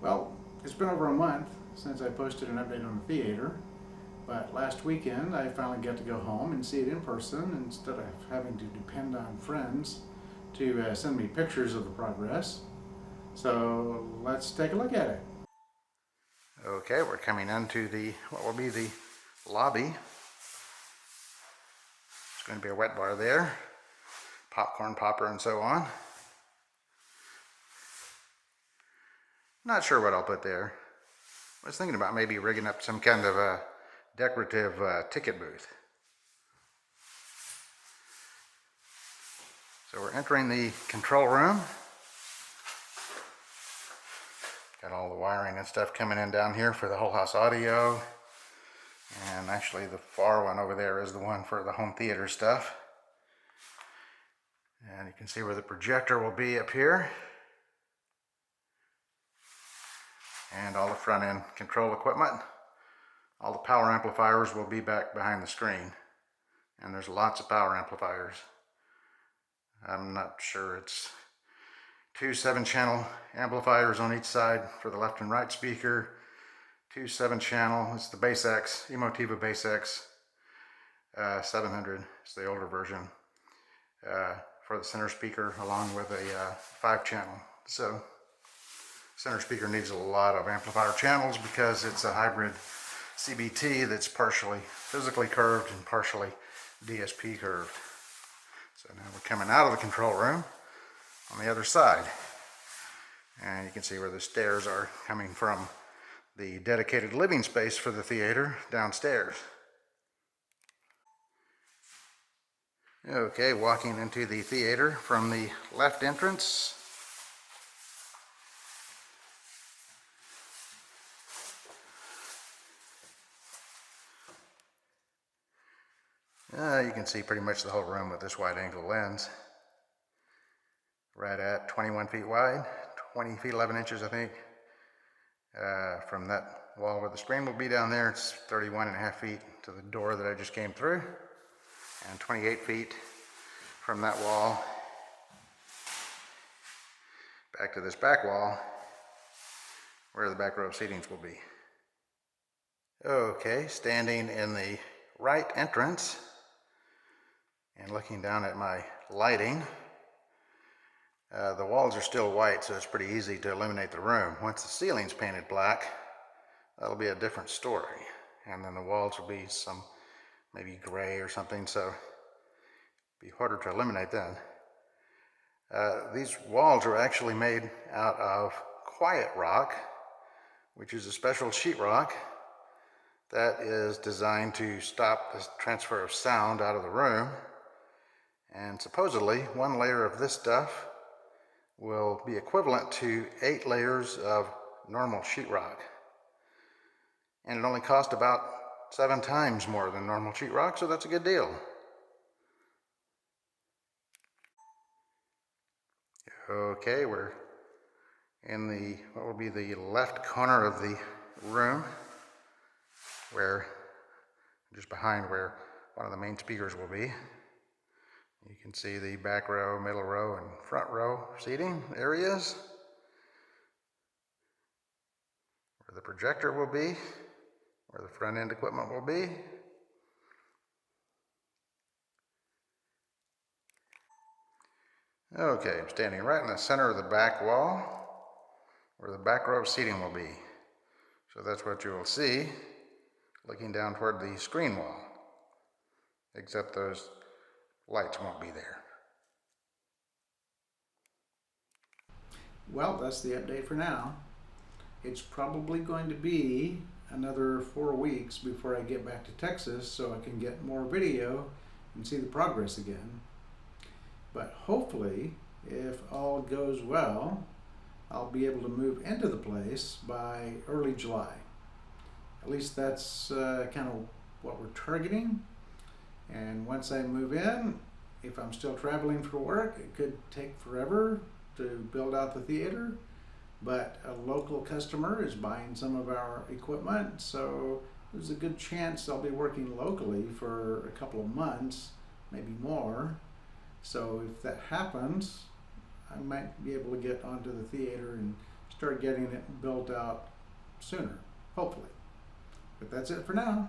Well, it's been over a month since I posted an update on the theater, but last weekend I finally got to go home and see it in person instead of having to depend on friends to send me pictures of the progress. So let's take a look at it. Okay, we're coming into what will be the lobby. There's going to be a wet bar there, popcorn popper and so on. Not sure what I'll put there. I was thinking about maybe rigging up some kind of a decorative ticket booth. So we're entering the control room. Got all the wiring and stuff coming in down here for the whole house audio. And actually the far one over there is the one for the home theater stuff. And you can see where the projector will be up here. And all the front end control equipment. All the power amplifiers will be back behind the screen. And there's lots of power amplifiers. I'm not sure, it's 2 7-channel amplifiers on each side for the left and right speaker. 2 7-channel, it's the Bass X, Emotiva Bass X 700, it's the older version, for the center speaker, along with a 5-channel. So center speaker needs a lot of amplifier channels because it's a hybrid CBT that's partially physically curved and partially DSP curved. So now we're coming out of the control room on the other side. And you can see where the stairs are coming from the dedicated living space for the theater downstairs. Okay, walking into the theater from the left entrance. You can see pretty much the whole room with this wide angle lens. Right at 21 feet wide, 20 feet 11 inches I think. From that wall where the screen will be down there, it's 31.5 feet to the door that I just came through. And 28 feet from that wall back to this back wall where the back row seatings will be. Okay, standing in the right entrance and looking down at my lighting, the walls are still white, so it's pretty easy to illuminate the room. Once the ceiling's painted black, that'll be a different story. And then the walls will be some maybe gray or something, so it'll be harder to illuminate then. These walls are actually made out of Quiet Rock, which is a special sheetrock that is designed to stop the transfer of sound out of the room. And supposedly, one layer of this stuff will be equivalent to 8 layers of normal sheetrock. And it only cost about 7 times more than normal sheetrock, so that's a good deal. Okay, we're in the, what will be the left corner of the room, where, just behind where one of the main speakers will be. You can see the back row, middle row, and front row seating areas. Where the projector will be, where the front end equipment will be. Okay, I'm standing right in the center of the back wall, where the back row seating will be. So that's what you will see, looking down toward the screen wall, except those lights won't be there. Well, that's the update for now. It's probably going to be another 4 weeks before I get back to Texas so I can get more video and see the progress again. But hopefully, if all goes well, I'll be able to move into the place by early July. At least that's kind of what we're targeting. And once I move in, if I'm still traveling for work, it could take forever to build out the theater, but a local customer is buying some of our equipment, so there's a good chance I'll be working locally for a couple of months, maybe more. So if that happens, I might be able to get onto the theater and start getting it built out sooner, hopefully. But that's it for now.